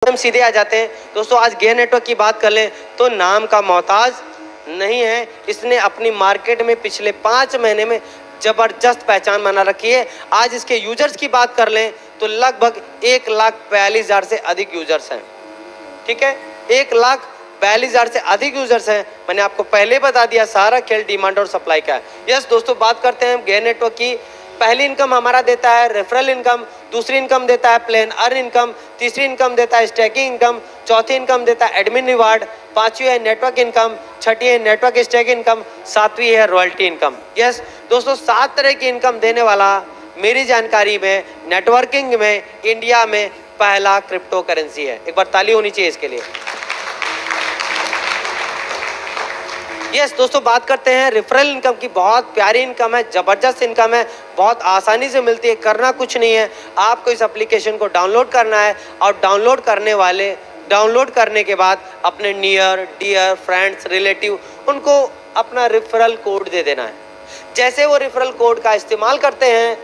हम सीधे आ जाते हैं दोस्तों। आज गेयर नेटवर्क की बात कर लें तो नाम का मोहताज नहीं है। इसने अपनी मार्केट में पिछले 5 महीने में जबरदस्त पहचान बना रखी है। आज इसके यूजर्स की बात कर लें तो लगभग 1,42,000 से अधिक यूजर्स हैं। ठीक है, 1,42,000 से अधिक यूजर्स हैं। मैंने आपको पहले बता दिया सारा खेल डिमांड और सप्लाई का है। यस दोस्तों, बात करते हैं गेयर नेटवर्क की। पहली इनकम हमारा देता है रेफरल इनकम, दूसरी इनकम देता है प्लेन अर्न इनकम, तीसरी इनकम देता है स्टैकिंग इनकम, चौथी इनकम देता है एडमिन रिवार्ड, पांचवी है नेटवर्क इनकम, छठी है नेटवर्क स्टैक इनकम, सातवीं है रॉयल्टी इनकम। यस दोस्तों, 7 तरह की इनकम देने वाला मेरी जानकारी में नेटवर्किंग में इंडिया में पहला क्रिप्टो करेंसी है। एक बार ताली होनी चाहिए इसके लिए। यस दोस्तों, बात करते हैं रेफरल इनकम की। बहुत प्यारी इनकम है, जबरदस्त इनकम है, बहुत आसानी से मिलती है। करना कुछ नहीं है, आपको इस एप्लीकेशन को डाउनलोड करना है और डाउनलोड करने के बाद अपने नियर डियर फ्रेंड्स रिलेटिव उनको अपना रेफरल कोड दे देना है। जैसे वो रेफरल कोड का इस्तेमाल करते हैं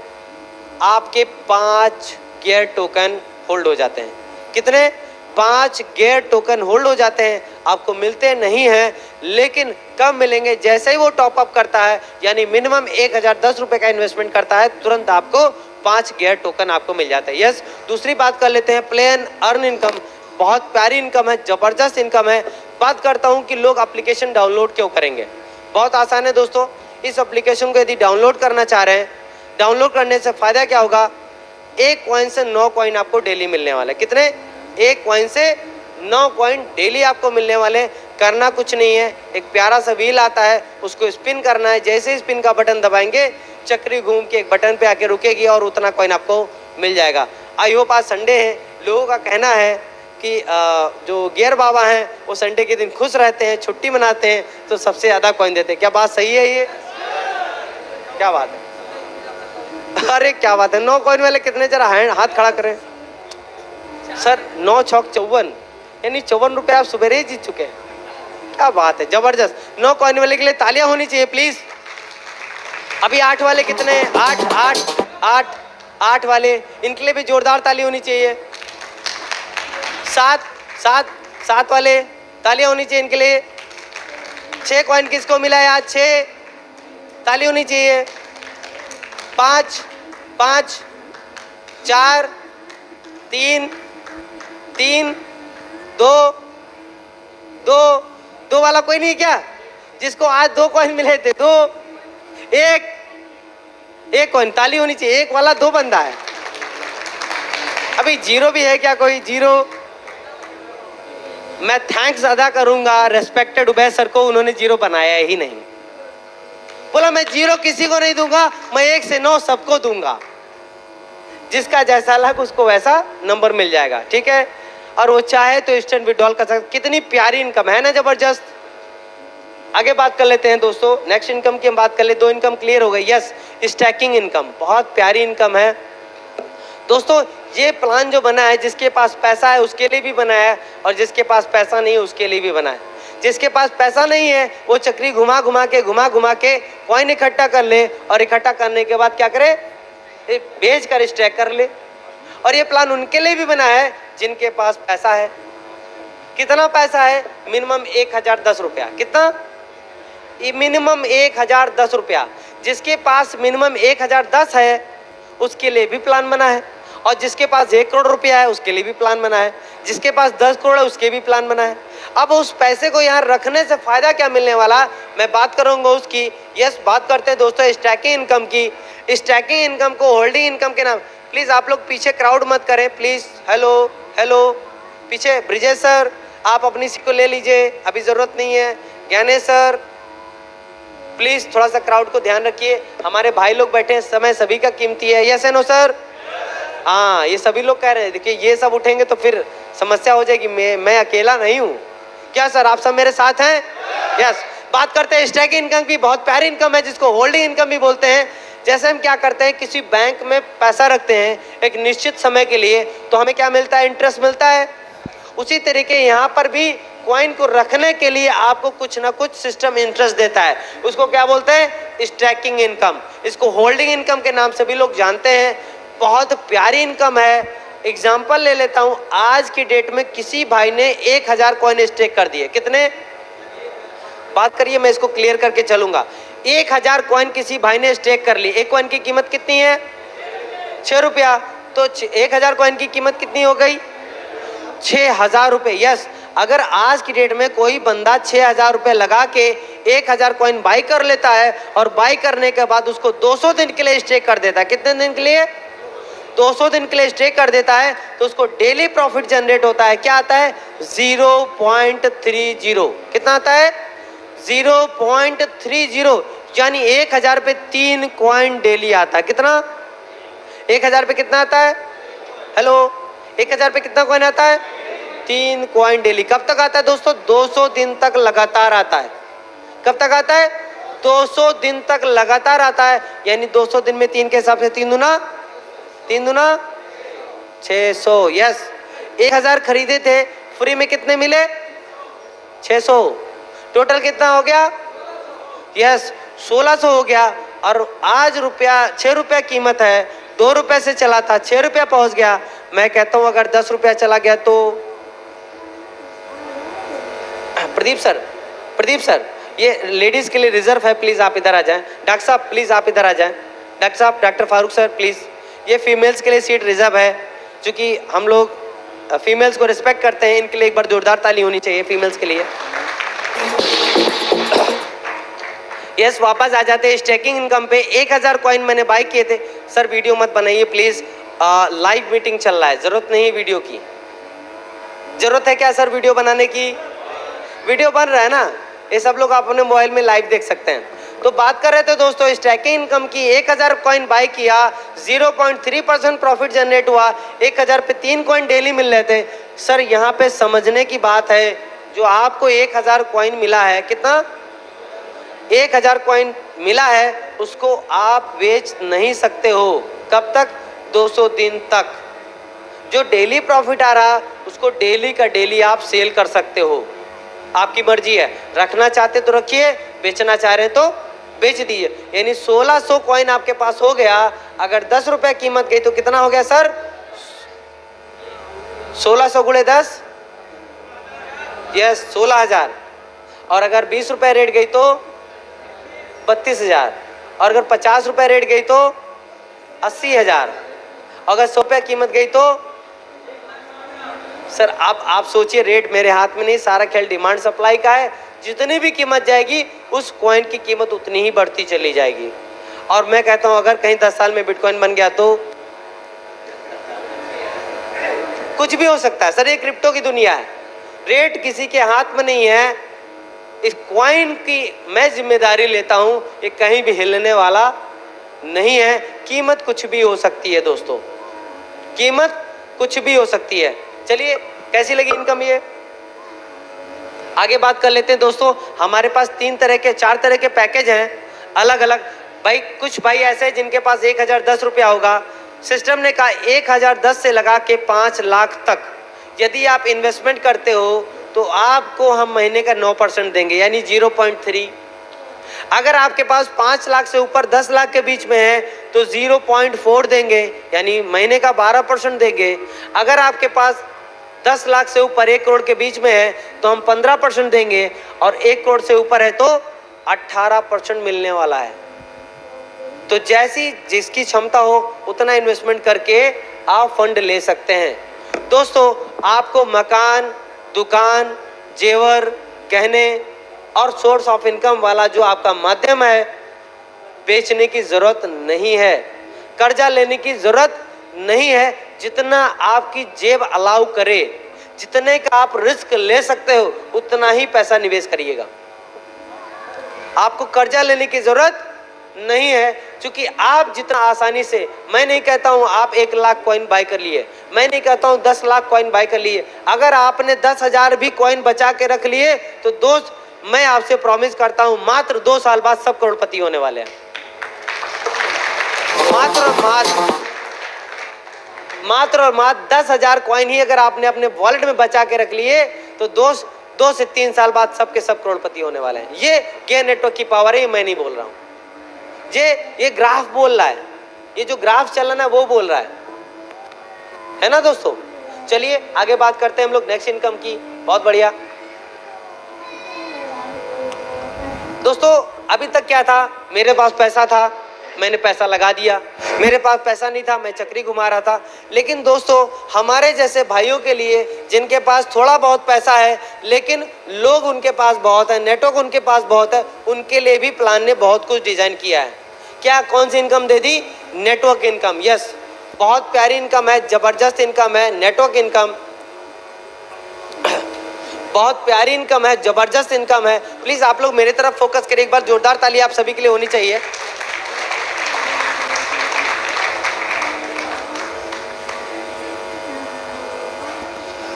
आपके 5 गेयर टोकन होल्ड हो जाते हैं। कितने? 5 गेयर टोकन होल्ड हो जाते हैं। आपको मिलते नहीं हैं, लेकिन कब मिलेंगे? जैसे ही वो टॉप अप करता है, यानी मिनिमम 1010 रुपए का इन्वेस्टमेंट करता है, तुरंत आपको 5 गेयर टोकन आपको मिल जाता है। यस, दूसरी बात कर लेते हैं प्लेन अर्न इनकम। बहुत प्यारी इनकम है, जबरदस्त इनकम है। बात करता हूँ कि लोग एप्लीकेशन डाउनलोड क्यों करेंगे। बहुत आसान है दोस्तों, इस एप्लीकेशन को यदि डाउनलोड करना चाह रहे हैं, डाउनलोड करने से फायदा क्या होगा? 1 कॉइन से 9 कॉइन आपको डेली मिलने वाले। कितने? 1 कॉइन से 9 कॉइन डेली आपको मिलने वाले। करना कुछ नहीं है, एक प्यारा सा व्हील आता है, उसको स्पिन करना है। जैसे ही स्पिन का बटन दबाएंगे, चक्री घूम के एक बटन पे आके रुकेगी और उतना कॉइन आपको मिल जाएगा। आई होप आज संडे है, लोगों का कहना है कि जो गियर बाबा हैं वो संडे के दिन खुश रहते हैं, छुट्टी मनाते हैं, तो सबसे ज़्यादा कॉइन देते हैं। क्या बात सही है ये? क्या बात है? अरे क्या बात है। 9 कॉइन वाले कितने? जरा हाथ खड़ा करें सर। 9 चौक 54, यानी 54 रुपये आप सुबह ही जीत चुके हैं। क्या बात है, जबरदस्त। 9 कॉइन वाले के लिए तालियां होनी चाहिए प्लीज। अभी 8 वाले कितने? 8 वाले, इनके लिए भी जोरदार ताली होनी चाहिए। 7 वाले, तालियां होनी चाहिए इनके लिए। 6 कॉइन किसको मिला है आज? 6, ताली होनी चाहिए। 5, 4, 3, 2 वाला कोई नहीं क्या जिसको आज 2 कॉइन मिले थे? 2, 1 कॉइन, ताली होनी चाहिए। 1 वाला 2 बंदा है। अभी 0 भी है क्या कोई? 0। मैं थैंक्स अदा करूंगा रेस्पेक्टेड उबैर सर को, उन्होंने 0 बनाया ही नहीं। बोला मैं 0 किसी को नहीं दूंगा, मैं 1 से 9 सबको दूंगा। जिसका जैसा लग उसको वैसा नंबर मिल जाएगा। ठीक है, और वो चाहे तो इंस्टेंट विड्रॉल कर सकते। कितनी प्यारी इनकम है ना, जबरदस्त। आगे बात कर लेते हैं दोस्तों, नेक्स्ट इनकम की हम बात कर ले। 2 इनकम क्लियर हो गई। यस, स्टैकिंग इनकम बहुत प्यारी इनकम है दोस्तों। ये प्लान जो बना है, जिसके पास पैसा है उसके लिए भी बना है, और जिसके पास पैसा नहीं है उसके लिए भी बना है। जिसके पास पैसा नहीं है वो चक्री घुमा घुमा के कॉइन इकट्ठा कर ले, और इकट्ठा करने के बाद क्या करे? बेच कर स्टैक कर ले। और ये प्लान उनके लिए भी बना है जिनके पास पैसा है। कितना पैसा है? मिनिमम 1010 रुपया। कितना? मिनिमम 1010 रुपया। जिसके पास मिनिमम 1010 है उसके लिए भी प्लान बना है, और जिसके पास 1 करोड़ रुपया है उसके लिए भी प्लान बना है, जिसके पास 10 करोड़ है उसके भी प्लान बना है। अब उस पैसे को यहाँ रखने से फायदा क्या मिलने वाला, मैं बात करूंगा उसकी। यस, बात करते हैं दोस्तों स्टैकिंग इनकम की। स्टैकिंग इनकम को होल्डिंग इनकम के नाम, प्लीज आप लोग पीछे क्राउड मत करें प्लीज। हेलो पीछे ब्रिजेश सर, आप अपनी सीट को ले लीजिए, अभी जरूरत नहीं है। ज्ञानेश सर प्लीज थोड़ा सा क्राउड को ध्यान रखिए, हमारे भाई लोग बैठे हैं, समय सभी का कीमती है। यस है नो सर? हाँ, ये सभी लोग कह रहे हैं। देखिए ये सब उठेंगे तो फिर समस्या हो जाएगी। मैं अकेला नहीं हूँ। क्या सर आप सब मेरे साथ हैं? यस, बात करते हैं स्टैकिंग इनकम की। बहुत प्यारी इनकम है जिसको होल्डिंग इनकम भी बोलते हैं। जैसे हम क्या करते हैं, किसी बैंक में पैसा रखते हैं एक निश्चित समय के लिए, तो हमें क्या मिलता है? इंटरेस्ट मिलता है। उसी तरीके यहाँ पर भी कॉइन को रखने के लिए आपको कुछ ना कुछ सिस्टम इंटरेस्ट देता है। उसको क्या बोलते हैं? Stacking income. इसको होल्डिंग इनकम के नाम से भी लोग जानते हैं। बहुत प्यारी इनकम है, एग्जाम्पल ले लेता हूं, आज की डेट में किसी भाई ने 1000 कॉइन स्टेक कर दिए, कितने? बात करिए, मैं इसको क्लियर करके चलूंगा। 1000 कॉइन किसी भाई ने स्टेक कर ली। एक कॉइन की कीमत कितनी है? 6 रुपया। तो 1000 कॉइन की कीमत कितनी हो गई? 6000 रुपये। यस, अगर आज की डेट में कोई बंदा 6000 रुपये लगा के 1000 कॉइन बाई कर लेता है और बाई करने के बाद उसको 200 दिन के लिए स्टेक कर देता है, कितने दिन के लिए? 200 दिन के लिए स्टेक कर देता है, तो उसको डेली प्रॉफिट जनरेट होता है। क्या आता है? 0.30। कितना आता है? 0.30, यानी 1000 पे 3 कॉइन डेली आता है। कितना? 1000 पे कितना आता है? हेलो, 1000 पे कितना कॉइन आता है? 3 कॉइन डेली। कब तक आता है दोस्तों? 200 दिन तक लगातार आता है। कब तक आता है? 200 दिन तक लगातार आता है, यानी 200 दिन में 3 के हिसाब से 3 दूना 600। यस, 1000 खरीदे थे, फ्री में कितने मिले? 600। टोटल कितना हो गया? यस, 1600 हो गया। और आज 6 रुपया कीमत है, 2 रुपए से चला था, 6 रुपया पहुंच गया। मैं कहता हूं अगर 10 रुपया चला गया तो प्रदीप सर, ये लेडीज के लिए रिजर्व है, प्लीज आप इधर आ जाएं। डॉक्टर साहब प्लीज आप इधर आ जाएं। डॉक्टर साहब, डॉक्टर फारूक सर प्लीज, ये फीमेल्स के लिए सीट रिजर्व है, क्योंकि हम लोग फीमेल्स को रिस्पेक्ट करते हैं। इनके लिए एक बार जोरदार ताली होनी चाहिए फीमेल्स के लिए। यस, वापस आ जाते हैं स्टेकिंग इनकम पे। 1000 कॉइन मैंने बाई किए थे। सर वीडियो मत बनाइए प्लीज, लाइव मीटिंग चल रहा है, जरूरत नहीं है वीडियो की। जरूरत है क्या सर वीडियो बनाने की? वीडियो बन रहा है ना, ये सब लोग आप अपने मोबाइल में लाइव देख सकते हैं। तो बात कर रहे थे दोस्तों स्टैकिंग इनकम की। 1000 कॉइन बाई किया, 0.3% प्रॉफिट जनरेट हुआ। 1000 पे 3 कॉइन डेली मिल रहे थे। सर यहाँ पे समझने की बात है, जो आपको 1000 कॉइन मिला है, कितना? 1000 कॉइन मिला है, उसको आप बेच नहीं सकते हो। कब तक? 200 दिन तक। जो डेली प्रॉफिट आ रहा उसको डेली का डेली आप सेल कर सकते हो, आपकी मर्जी है। रखना चाहते तो रखिए, बेचना चाह रहे तो बेच दीजिए। यानी 1600 कॉइन आपके पास हो गया। अगर 10 रुपए कीमत गई तो कितना हो गया सर? 1600 गुणे 10, यस 16000। और अगर 20 रुपए रेट गई तो 32000। और अगर 50 रुपए रेट गई तो 80000। अगर 100 रुपये कीमत गई तो सर आप सोचिए, रेट मेरे हाथ में नहीं, सारा खेल डिमांड सप्लाई का है। जितनी भी कीमत जाएगी उस कॉइन की कीमत उतनी ही बढ़ती चली जाएगी। और मैं कहता हूं अगर कहीं 10 साल में बिटकॉइन बन गया तो कुछ भी हो सकता है सर, ये क्रिप्टो की दुनिया है, रेट किसी के हाथ में नहीं है। इस कॉइन की मैं जिम्मेदारी लेता हूं, ये कहीं भी हिलने वाला नहीं है। कीमत कुछ भी हो सकती है दोस्तों, कीमत कुछ भी हो सकती है। चलिए, कैसी लगी इनकम ये? आगे बात कर लेते हैं दोस्तों। हमारे पास 4 तरह के पैकेज हैं अलग अलग। भाई कुछ भाई ऐसे हैं जिनके पास 1010 रुपया होगा। सिस्टम ने कहा 1010 से लगा के 5 लाख तक यदि आप इन्वेस्टमेंट करते हो तो आपको हम महीने का 9% देंगे, यानी 0.3। अगर आपके पास 5 लाख से ऊपर 10 लाख के बीच में है तो 0.4 देंगे, यानी महीने का 12% देंगे। अगर आपके पास 10 लाख से ऊपर 1 करोड़ के बीच में है तो हम 15% देंगे, और 1 करोड़ से ऊपर है तो 18% मिलने वाला है। तो जैसी जिसकी क्षमता हो उतना इन्वेस्टमेंट करके आप फंड ले सकते हैं। दोस्तों आपको मकान, दुकान, जेवर, गहने और सोर्स ऑफ इनकम वाला जो आपका माध्यम है बेचने की जरूरत नहीं है, कर्जा लेने की जरूरत नहीं है। जितना आपकी जेब अलाउ करे, जितने का आप रिस्क ले सकते हो उतना ही पैसा निवेश करिएगा। आपको कर्जा लेने की जरूरत नहीं है, क्योंकि आप जितना आसानी से, मैं नहीं कहता हूं आप 1 लाख कॉइन बाय कर लिए, मैं नहीं कहता हूं 10 लाख कॉइन बाय कर लिए। अगर आपने 10,000 भी कॉइन बचा के रख लिए तो दोस्त मैं आपसे प्रॉमिस करता हूं मात्र 2 साल बाद सब करोड़पति होने वाले हैं। मात्र और मात्र 10,000 कॉइन ही अगर आपने अपने वॉलेट में बचा के रख लिए तो 2 से 3 साल बाद सबके सब करोड़पति होने वाले हैं। ये गेयर नेटवर्क की पावर है, मैं नहीं बोल रहा हूं, ये ग्राफ बोल रहा है, ये जो ग्राफ चल रहा है वो बोल रहा है ना दोस्तों। चलिए आगे बात करते हैं हम लोग नेक्स्ट इनकम की। बहुत बढ़िया दोस्तों, अभी तक क्या था, मेरे पास पैसा था, मैंने पैसा लगा दिया, मेरे पास पैसा नहीं था, मैं चक्री घुमा रहा था। लेकिन दोस्तों हमारे जैसे भाइयों के लिए जिनके पास थोड़ा बहुत पैसा है लेकिन लोग उनके पास बहुत है, नेटवर्क उनके पास बहुत है, उनके लिए भी प्लान ने बहुत कुछ डिजाइन किया है। क्या कौन सी इनकम दे दी? Network income. यस, बहुत प्यारी इनकम है, जबरदस्त इनकम है नेटवर्क इनकम, बहुत प्यारी इनकम है, जबरदस्त इनकम है। प्लीज आप लोग मेरे तरफ फोकस करिए, एक बार जोरदार ताली आप सभी के लिए होनी चाहिए।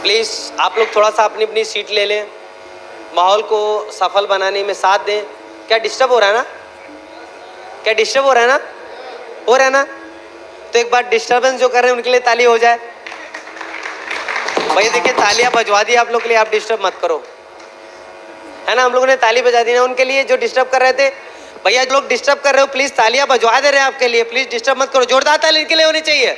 प्लीज आप लोग थोड़ा सा अपनी अपनी सीट ले लें, माहौल को सफल बनाने में साथ दें। क्या डिस्टर्ब हो रहा है ना? क्या डिस्टर्ब हो रहा है ना? हो रहा है ना? तो एक बार डिस्टर्बेंस जो कर रहे हैं उनके लिए ताली हो जाए। भैया देखिए तालियां बजवा दी आप लोग के लिए, आप डिस्टर्ब मत करो, है ना। हम लोगों ने ताली बजा दी ना उनके लिए जो डिस्टर्ब कर रहे थे। भैया लोग डिस्टर्ब कर रहे हो, प्लीज तालियां बजवा दे रहे हैं आपके लिए, प्लीज डिस्टर्ब मत करो। जोरदार ताली इनके लिए होनी चाहिए,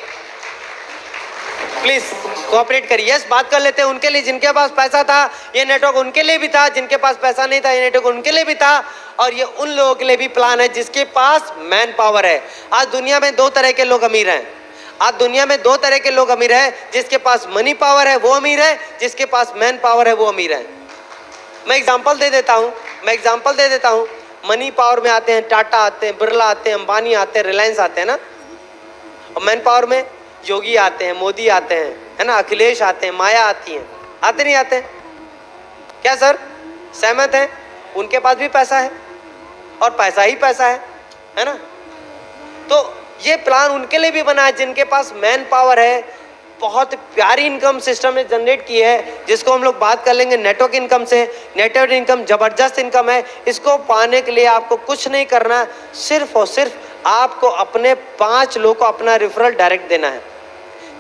प्लीज कोऑपरेट करिए। यस, बात कर लेते हैं उनके लिए जिनके पास पैसा था, ये नेटवर्क उनके लिए भी था, जिनके पास पैसा नहीं था ये नेटवर्क उनके लिए भी था, और ये उन लोगों के लिए भी प्लान है जिसके पास मैन पावर है। आज दुनिया में दो तरह के लोग अमीर हैं, आज दुनिया में दो तरह के लोग अमीर हैं, जिसके पास मनी पावर है वो अमीर है, जिसके पास मैन पावर है वो अमीर है। मैं एग्जांपल दे देता हूँ, मनी पावर में आते हैं टाटा आते हैं, बिरला आते हैं, अंबानी आते हैं, रिलायंस आते हैं ना। और मैन पावर में योगी आते हैं, मोदी आते हैं, है ना, अखिलेश आते हैं, माया आती हैं, आते नहीं आते? क्या सर सहमत हैं? उनके पास भी पैसा है और पैसा ही पैसा है ना। तो ये प्लान उनके लिए भी बना है जिनके पास मैन पावर है। बहुत प्यारी इनकम सिस्टम ने जनरेट की है जिसको हम लोग बात कर लेंगे नेटवर्क इनकम से। नेटवर्क इनकम जबरदस्त इनकम है, इसको पाने के लिए आपको कुछ नहीं करना, सिर्फ और सिर्फ आपको अपने 5 लोगों को अपना रेफरल डायरेक्ट देना है।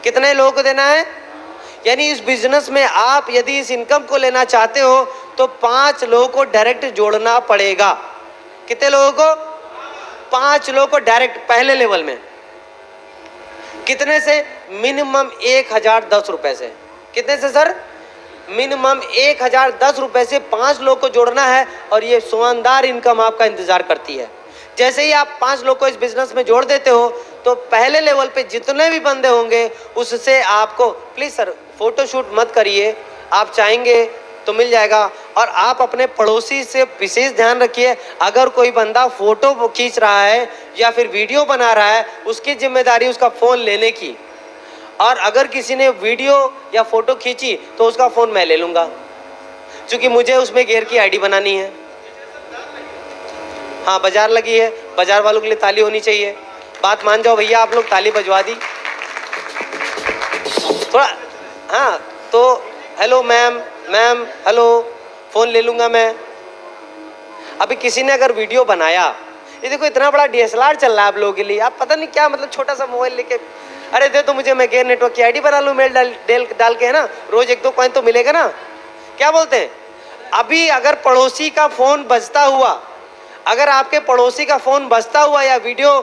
कितने लोगों को देना है? यानी इस बिजनेस में आप यदि इस इनकम को लेना चाहते हो तो 5 लोगों को डायरेक्ट जोड़ना पड़ेगा। कितने लोगों को? 5 लोगों को डायरेक्ट पहले लेवल में। कितने से? मिनिमम 1010 रुपए से। कितने से सर? मिनिमम 1010 रुपए से 5 लोग को जोड़ना है और ये शानदार इनकम आपका इंतजार करती है। जैसे ही आप 5 लोग को इस बिजनेस में जोड़ देते हो तो पहले लेवल पे जितने भी बंदे होंगे उससे आपको, प्लीज सर फोटोशूट मत करिए, आप चाहेंगे तो मिल जाएगा। और आप अपने पड़ोसी से विशेष ध्यान रखिए, अगर कोई बंदा फोटो खींच रहा है या फिर वीडियो बना रहा है उसकी जिम्मेदारी उसका फ़ोन लेने की, और अगर किसी ने वीडियो या फोटो खींची तो उसका फ़ोन मैं ले लूँगा क्योंकि मुझे उसमें गेयर की आईडी बनानी है। हाँ बाजार लगी है, बाजार वालों के लिए ताली होनी चाहिए। बात मान जाओ भैया, आप लोग ताली बजवा दी थोड़ा। हाँ तो hello ma'am, ma'am hello, phone ले लूँगा मैं। अभी किसी ने अगर वीडियो बनाया, ये देखो इतना बड़ा DSLR चल रहा है आप लोगों के लिए, आप पता नहीं क्या मतलब छोटा सा मोबाइल लेके, अरे दे तो मुझे, मैं गेयर नेटवर्क की आईडी बना लूँ मेल डाल के, है ना, रोज 1-2 कॉइन तो मिलेगा ना। क्या बोलते हैं? अभी अगर पड़ोसी का फ़ोन बजता हुआ, अगर आपके पड़ोसी का फ़ोन बजता हुआ या वीडियो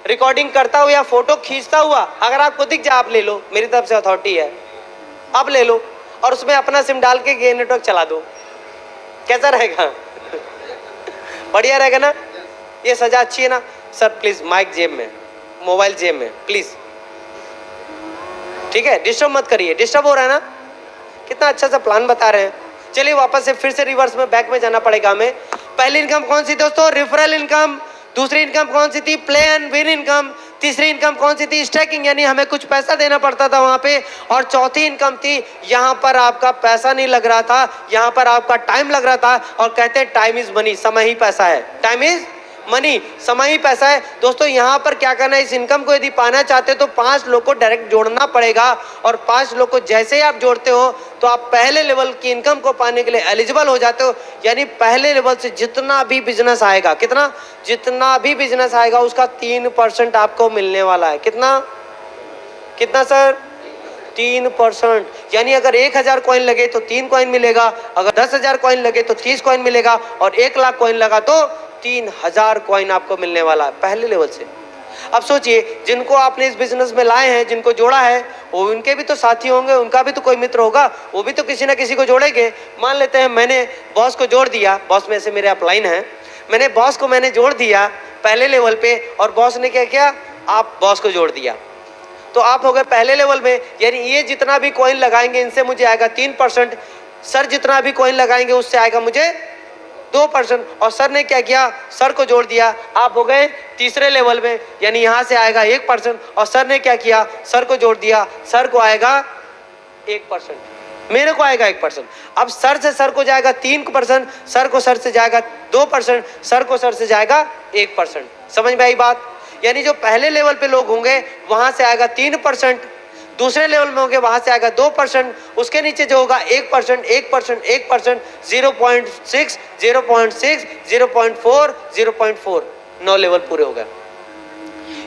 रिकॉर्डिंग करता हुआ या फोटो खींचता हुआ अगर आपको दिख जाए, आप ले लो, मेरी तरफ से अथॉरिटी है, आप ले लो और उसमें अपना सिम डाल के गेयर नेटवर्क चला दो। कैसा रहेगा? बढ़िया रहेगा ना? ये सजा अच्छी है ना? सर प्लीज माइक जेब में, मोबाइल जेब में प्लीज, ठीक है, डिस्टर्ब मत करिए। डिस्टर्ब हो रहा है ना? कितना अच्छा सा प्लान बता रहे हैं। चलिए वापस से फिर से रिवर्स में बैक में जाना पड़ेगा हमें। पहली इनकम कौन सी दोस्तों? Referral income. दूसरी इनकम कौन सी थी? Play and win income. तीसरी इनकम कौन सी थी? स्टैकिंग, यानी हमें कुछ पैसा देना पड़ता था वहां पे। और चौथी इनकम थी, यहाँ पर आपका पैसा नहीं लग रहा था, यहाँ पर आपका टाइम लग रहा था। और कहते हैं टाइम इज मनी, समय ही पैसा है। टाइम इज मनी, समय ही पैसा है। दोस्तों यहाँ पर क्या करना है, इस इनकम को यदि पाना चाहते हो तो 5 लोग को डायरेक्ट जोड़ना पड़ेगा। और 5 लोग को जैसे ही आप जोड़ते हो तो आप पहले लेवल की इनकम को पाने के लिए एलिजिबल हो जाते हो। यानी पहले लेवल से जितना भी बिजनेस आएगा, कितना, जितना भी बिजनेस आएगा उसका 3% आपको मिलने वाला है। कितना, कितना सर? 3%। यानी अगर 1000 कॉइन लगे तो 3 कॉइन मिलेगा, अगर 10,000 कॉइन लगे तो 30 कॉइन मिलेगा, और 1 लाख कॉइन लगा तो 3000 कॉइन आपको मिलने वाला है पहले लेवल से। अब सोचिए, जिनको आपने इस बिजनेस में लाए हैं, जिनको जोड़ा है, वो उनके भी तो साथी होंगे, उनका भी तो कोई मित्र होगा, वो भी तो किसी ना किसी को जोड़ेंगे। मान लेते हैं मैंने बॉस को जोड़ दिया, बॉस में से मेरे अपलाइन है, मैंने बॉस को जोड़ दिया पहले लेवल पे, और बॉस ने क्या किया, आप बॉस को जोड़ दिया, तो आप हो गए पहले लेवल में। यानी ये जितना भी कॉइन लगाएंगे इनसे मुझे आएगा 3%, सर जितना भी कॉइन लगाएंगे उससे आएगा मुझे 2%, और सर ने क्या किया, सर को जोड़ दिया, आप हो गए तीसरे लेवल में, यानी यहाँ से आएगा 1%, और सर ने क्या किया, सर को जोड़ दिया, सर को आएगा 1%, मेरे को आएगा 1%। अब सर से सर को जाएगा 3%, सर को सर से जाएगा 2%, सर को सर से जाएगा 1%। समझ में आई बात? यानी जो पहले लेवल पे लोग होंगे वहां से आएगा 3%, दूसरे लेवल में होंगे वहां से आएगा 2%, उसके नीचे जो होगा 1%, 1%, 1%, 0.6, 0.6, 0.4, 0.4, 9 लेवल पूरे हो गए।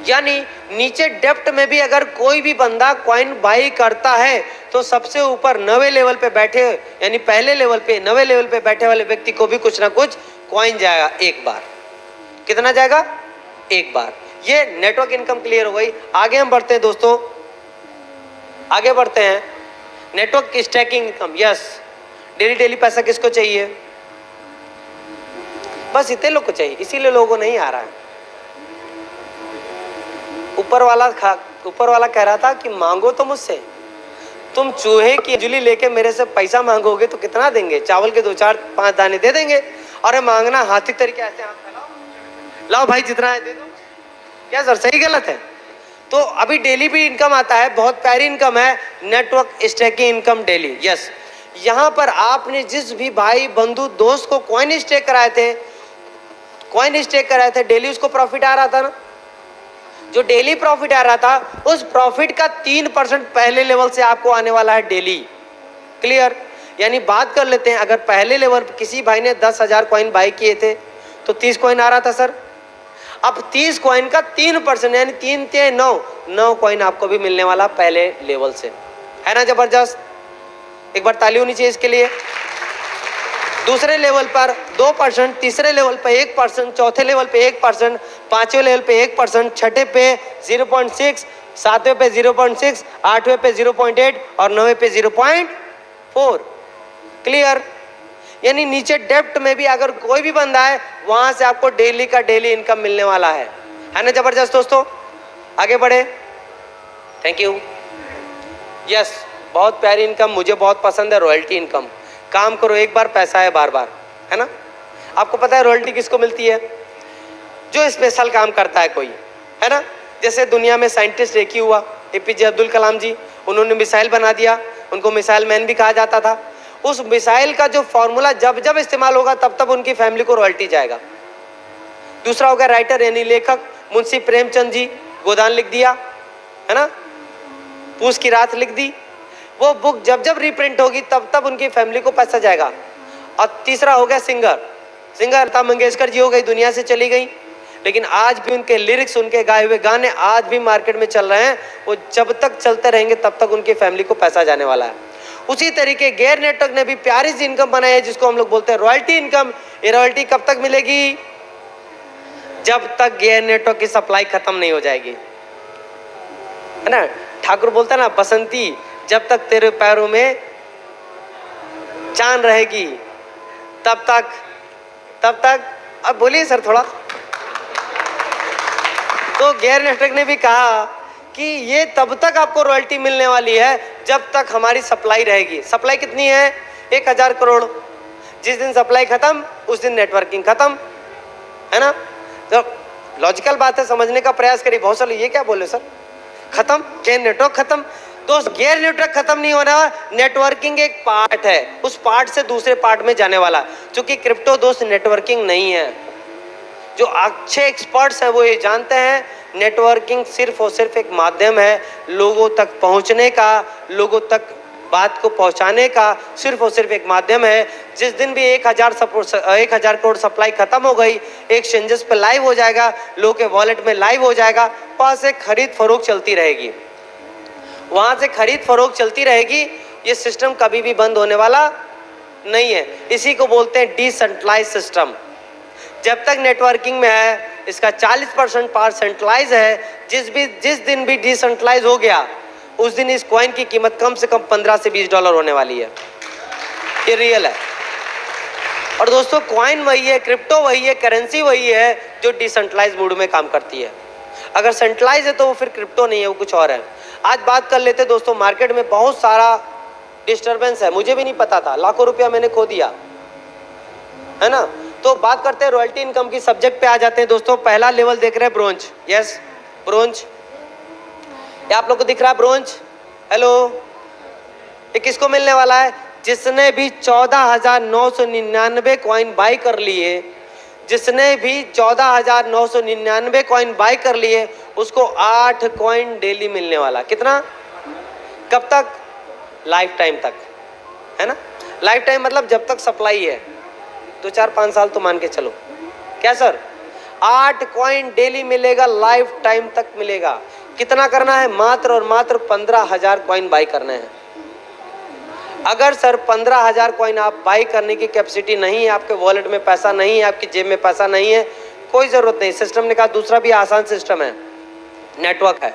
यानी नीचे डेप्थ में भी अगर कोई भी बंदा कॉइन बाई करता है तो सबसे ऊपर 9वें लेवल पे बैठे, यानी पहले लेवल पे 9वें लेवल पे बैठे वाले व्यक्ति को भी कुछ ना कुछ कॉइन जाएगा एक बार। कितना जाएगा? एक बार। ये नेटवर्क इनकम क्लियर हो गई। आगे हम बढ़ते हैं दोस्तों, आगे बढ़ते हैं। Network stacking income, yes, daily daily पैसा किसको चाहिए? बस इतने लोग को चाहिए, इसीलिए लोगों को नहीं आ रहा है। ऊपर वाला कह रहा था कि मांगो तो मुझसे, तुम चूहे की अंजुली लेके मेरे से पैसा मांगोगे तो कितना देंगे? चावल के 2 4 5 दाने दे देंगे। अरे मांगना हाथी तरीके ऐसे हाथ फैलाओ, लाओ भाई जितना है दे दो। क्या सर सही गलत है? तो अभी डेली भी इनकम आता है, बहुत प्यारी इनकम है, network stacking income daily. Yes, यहाँ पर आपने जिस भी भाई बंधु दोस्त को कॉइन स्टेक कराए थे, डेली उसको प्रॉफिट आ रहा था ना। जो डेली प्रॉफिट आ रहा था उस प्रॉफिट का 3% पहले लेवल से आपको आने वाला है डेली। क्लियर? यानी बात कर लेते हैं, अगर पहले लेवल किसी भाई ने 10,000 कॉइन बाई किए थे तो 30 कॉइन आ रहा था सर। अब 30 कॉइन का 3% यानी 3 3 9 कॉइन आपको भी मिलने वाला पहले लेवल से, है ना? जबरदस्त, एक बार ताली होनी चाहिए इसके लिए। दूसरे लेवल पर 2%, तीसरे लेवल पे 1%, चौथे लेवल पे 1%, पांचवें लेवल पे 1%, छठे पे 0.6, सातवें पे 0.6, आठवें पे 0.8 और 9वें पे 0.4। क्लियर? यानी नीचे डेप्थ में भी अगर कोई भी बंदा है वहां से आपको डेली का डेली इनकम मिलने वाला है ना? जबरदस्त दोस्तों, आगे बढ़े। Thank you. यस, बहुत प्यारी इनकम, मुझे बहुत पसंद है रॉयल्टी इनकम। काम करो एक बार, पैसा है बार बार, है ना? आपको पता है रॉयल्टी किसको मिलती है? जो स्पेशल काम करता है कोई, है ना? जैसे दुनिया में साइंटिस्ट एक ही हुआ, एपीजे अब्दुल कलाम जी, उन्होंने मिसाइल बना दिया, उनको मिसाइल मैन भी कहा जाता था। उस मिसाइल का जो फॉर्मूला जब जब इस्तेमाल होगा तब तब उनकी फैमिली को रॉयल्टी जाएगा। दूसरा हो गया राइटर यानी लेखक, मुंशी प्रेमचंद जी, गोदान लिख दिया, है ना? पूस की रात लिख दी। वो बुक जब जब रीप्रिंट होगी तब तब उनकी फैमिली को पैसा जाएगा। और तीसरा हो गया सिंगर लता मंगेशकर जी हो गई, दुनिया से चली गई, लेकिन आज भी उनके लिरिक्स, उनके गाए हुए गाने आज भी मार्केट में चल रहे हैं। वो जब तक चलते रहेंगे तब तक उनकी फैमिली को पैसा जाने वाला है। उसी तरीके गेयर नेटवर्क ने भी प्यारी सी इनकम बनाई है जिसको हम लोग बोलते हैं रॉयल्टी इनकम। ये रॉयल्टी कब तक मिलेगी? जब तक गेयर नेटवर्क की सप्लाई खत्म नहीं हो जाएगी, है ना? ठाकुर बोलता है ना, बसंती जब तक तेरे पैरों में चांद रहेगी तब तक। अब बोलिए सर थोड़ा। तो गेयर नेटवर्क ने भी कहा कि ये तब तक आपको रॉयल्टी मिलने वाली है जब तक हमारी सप्लाई रहेगी। सप्लाई कितनी है? 1000 करोड़। जिस दिन सप्लाई खत्म उस दिन नेटवर्किंग खत्म, है ना? तो लॉजिकल बात है, समझने का प्रयास करिए। बहुत सारे ये क्या बोले सर, खत्म गेयर नेटवर्क खत्म? दोस्त गेयर नेटवर्क खत्म नहीं होना, नेटवर्किंग एक पार्ट है, उस पार्ट से दूसरे पार्ट में जाने वाला। क्योंकि क्रिप्टो दोस्त नेटवर्किंग नहीं है। जो अच्छे एक्सपर्ट्स हैं वो ये जानते हैं नेटवर्किंग सिर्फ और सिर्फ एक माध्यम है लोगों तक पहुंचने का, लोगों तक बात को पहुंचाने का, सिर्फ और सिर्फ एक माध्यम है। जिस दिन भी 1000 करोड़ सप्लाई खत्म हो गई, एक्सचेंजेस पे लाइव हो जाएगा, लोगों के वॉलेट में लाइव हो जाएगा, वहां से खरीद फरोख्त चलती रहेगी, वहां से खरीद फरोख्त चलती रहेगी। ये सिस्टम कभी भी बंद होने वाला नहीं है। इसी को बोलते हैं डिसेंट्रलाइज सिस्टम। जब तक नेटवर्किंग में है, इसका 40% पार्ट सेंट्रलाइज है, जिस दिन भी डिसेंट्रलाइज हो गया उस दिन इस कॉइन की कीमत कम से कम 15 से 20 डॉलर होने वाली है। ये रियल है। और दोस्तों कॉइन वही है, क्रिप्टो वही है, करेंसी वही है जो डिसेंट्रलाइज मोड में काम करती है। अगर सेंट्रलाइज है तो वो फिर क्रिप्टो नहीं है, वो कुछ और है। आज बात कर लेते दोस्तों, मार्केट में बहुत सारा डिस्टरबेंस है, मुझे भी नहीं पता था, लाखों रुपया मैंने खो दिया है ना। तो बात करते हैं रॉयल्टी इनकम की, सब्जेक्ट पे आ जाते हैं दोस्तों। पहला लेवल देख रहे हैं ब्रोंज, यस ब्रोंज, ये आप लोग को दिख रहा है ब्रोंज, हेलो। ये किसको मिलने वाला है? जिसने भी 14,999 कॉइन बाई कर लिए, जिसने भी 14,999 कॉइन बाई कर लिए उसको 8 कॉइन डेली मिलने वाला। कितना? कब तक? लाइफ टाइम तक, है ना। लाइफ टाइम मतलब जब तक सप्लाई है, 2-4-5 साल तो मान के चलो। क्या सर? 8 कॉइन डेली मिलेगा, लाइफ टाइम तक मिलेगा। कितना करना है? मात्र और मात्र 15,000 कॉइन बाई करने हैं। अगर सर 15,000 कॉइन आप बाई करने की कैपेसिटी नहीं है, आपके वॉलेट में पैसा नहीं है, आपकी जेब में पैसा नहीं है, कोई ज़रूरत नहीं। सिस्टम ने कहा दूसरा भी आसान सिस्टम है, नेटवर्क है।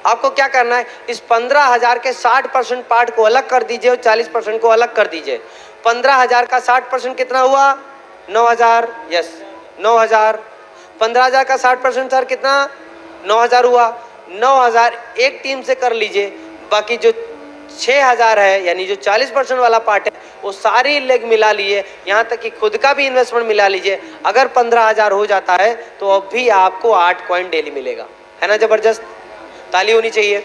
आपको क्या करना है? इस 15,000 के 60% पार्ट को अलग कर दीजिए और 40% को अलग कर दीजिए। 15,000 का 60% कितना हुआ? 9,000, यस 9,000। 15,000 का 60% सर कितना? 9,000 हुआ। 9,000 एक टीम से कर लीजिए, बाकी जो 6,000 है यानी जो 40% वाला पार्ट है वो सारी लेग मिला लिए, यहाँ तक कि खुद का भी इन्वेस्टमेंट मिला लीजिए। अगर 15,000 हो जाता है तो अब भी आपको 8 कॉइन डेली मिलेगा, है ना। जबरदस्त, ताली होनी चाहिए।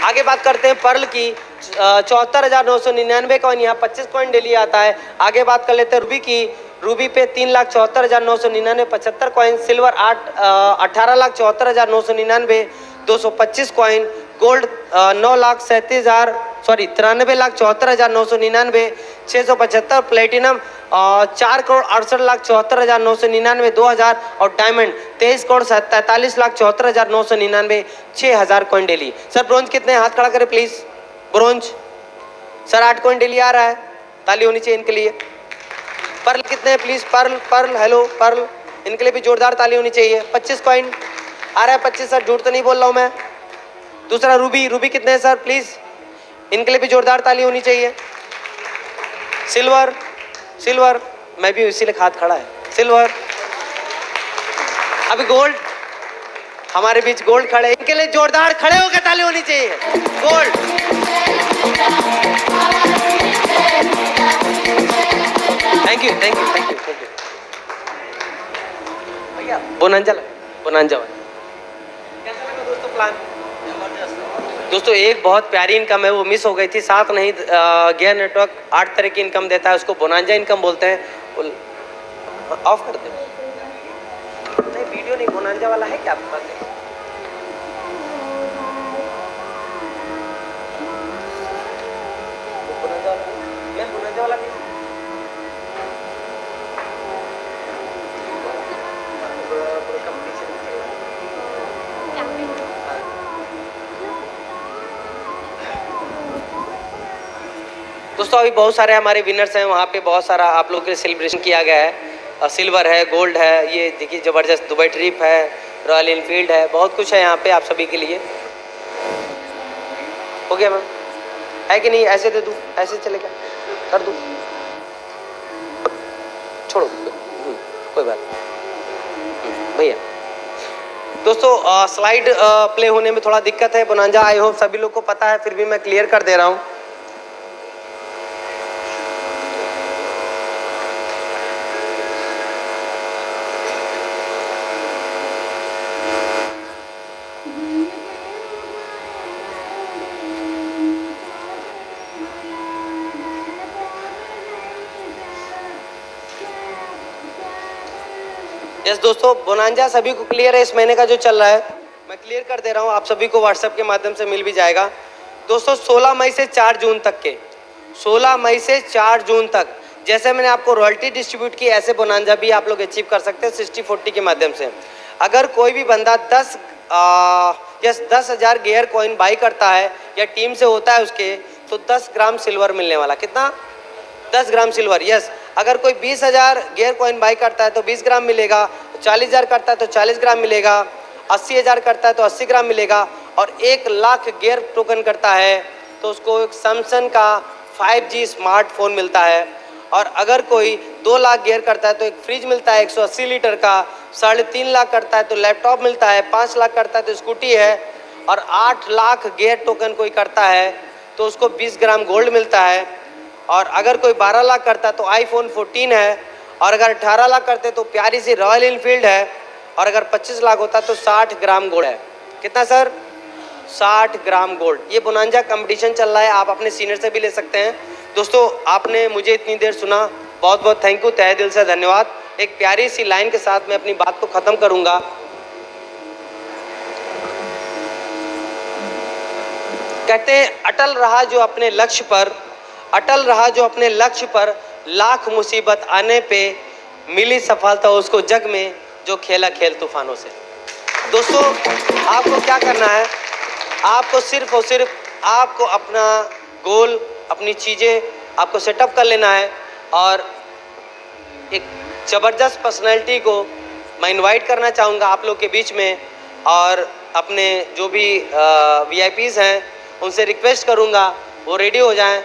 आगे बात करते हैं पर्ल की। 74,999 कॉइन, यहाँ 25 कॉइन डेली आता है। आगे बात कर लेते हैं रूबी की। रूबी पे 3,74,999 75 coin, silver 18,74,999 225 coin, gold 93,74,999 675, platinum 4,68,74,999 2,000 और diamond 23,43,74,999 6,000 coin daily. Sir bronze कितने? हाथ खड़ा करें please. Bronze sir 8 coin daily आ रहा है, ताली होनी चाहिए इनके लिए। पर्ल कितने प्लीज? पर्ल हेलो पर्ल, इनके लिए भी जोरदार ताली होनी चाहिए। 25 कॉइन आ रहा है, 25 सर, झूठ तो नहीं बोल रहा हूं मैं। दूसरा रूबी कितने हैं सर प्लीज? इनके लिए भी जोरदार ताली होनी चाहिए। सिल्वर मैं भी इसीलिए हाथ खड़ा है, सिल्वर। अभी गोल्ड, हमारे बीच गोल्ड खड़े, इनके लिए जोरदार खड़े होकर ताली होनी चाहिए। गोल्ड, थैंक यू भैया। बोनांजा कैसा लगा दोस्तों प्लान? दोस्तों एक बहुत प्यारी इनकम है, वो मिस हो गई थी, साथ नहीं गया नेटवर्क। 8 तरह की इनकम देता है, उसको बोनांजा इनकम बोलते हैं। ऑफ कर दे, नहीं वीडियो नहीं, बोनांजा वाला है क्या आपके पास? बोनांजा वाला नहीं। दोस्तों अभी बहुत सारे हमारे विनर्स हैं, वहाँ पे बहुत सारा आप लोगों के लिए सेलिब्रेशन किया गया है। सिल्वर है, गोल्ड है, ये देखिए ज़बरदस्त दुबई ट्रिप है, रॉयल इनफील्ड है, बहुत कुछ है यहाँ पे आप सभी के लिए। हो गया मैम? है कि नहीं? ऐसे दे दूँ, ऐसे चलेगा, कर दूँ, छोड़ो कोई बात नहीं भैया। दोस्तों स्लाइड प्ले होने में थोड़ा दिक्कत है, बोनांजा आई होप सभी लोग को पता है, फिर भी मैं क्लियर कर दे रहा हूँ। यस दोस्तों, बोनांजा सभी को क्लियर है इस महीने का जो चल रहा है, मैं क्लियर कर दे रहा हूँ, आप सभी को व्हाट्सएप के माध्यम से मिल भी जाएगा। दोस्तों 16 मई से 4 जून तक के, 16 मई से 4 जून तक जैसे मैंने आपको रॉयल्टी डिस्ट्रीब्यूट की, ऐसे बोनांजा भी आप लोग अचीव कर सकते हैं 60-40 के माध्यम से। अगर कोई भी बंदा 10,000 गेयर कॉइन बाई करता है या टीम से होता है उसके, तो 10 ग्राम सिल्वर मिलने वाला। कितना? 10 ग्राम सिल्वर। यस, अगर कोई 20,000 गेयर कॉइन बाई करता है तो 20 ग्राम मिलेगा, 40,000 करता है तो 40 ग्राम मिलेगा, 80,000 करता है तो 80 ग्राम मिलेगा, और 1 लाख गियर टोकन करता है तो उसको एक सैमसंग का 5G स्मार्टफोन मिलता है। और अगर कोई 2 लाख गियर करता है तो एक फ्रिज मिलता है 180 लीटर का, 3.5 लाख करता है तो लैपटॉप मिलता है, 5 लाख करता है तो स्कूटी है, और 8 लाख गियर टोकन कोई करता है तो उसको 20 ग्राम गोल्ड मिलता है। और अगर कोई 12 लाख करता है तो आईफोन 14 है, और अगर 18 लाख करते तो प्यारी सी रॉयल इनफील्ड है, और अगर 25 लाख होता तो 60 ग्राम गोल्ड है। कितना सर? 60 gram gold. ये बोनांजा कंपटीशन चल रहा है, आप अपने सीनियर से भी ले सकते हैं। दोस्तों आपने मुझे इतनी देर सुना, बहुत बहुत थैंक यू, तहे दिल से धन्यवाद। एक प्यारी सी लाइन के साथ मैं अपनी बात को खत्म करूंगा। कहते हैं अटल रहा जो अपने लक्ष्य पर, अटल रहा जो अपने लक्ष्य पर, लाख मुसीबत आने पे मिली सफलता उसको जग में जो खेला खेल तूफानों से। दोस्तों आपको क्या करना है, आपको सिर्फ और सिर्फ आपको अपना गोल, अपनी चीज़ें आपको सेटअप कर लेना है, और एक ज़बरदस्त पर्सनैलिटी को मैं इनवाइट करना चाहूँगा आप लोग के बीच में, और अपने जो भी VIPs हैं उनसे रिक्वेस्ट करूँगा वो रेडी हो जाएं।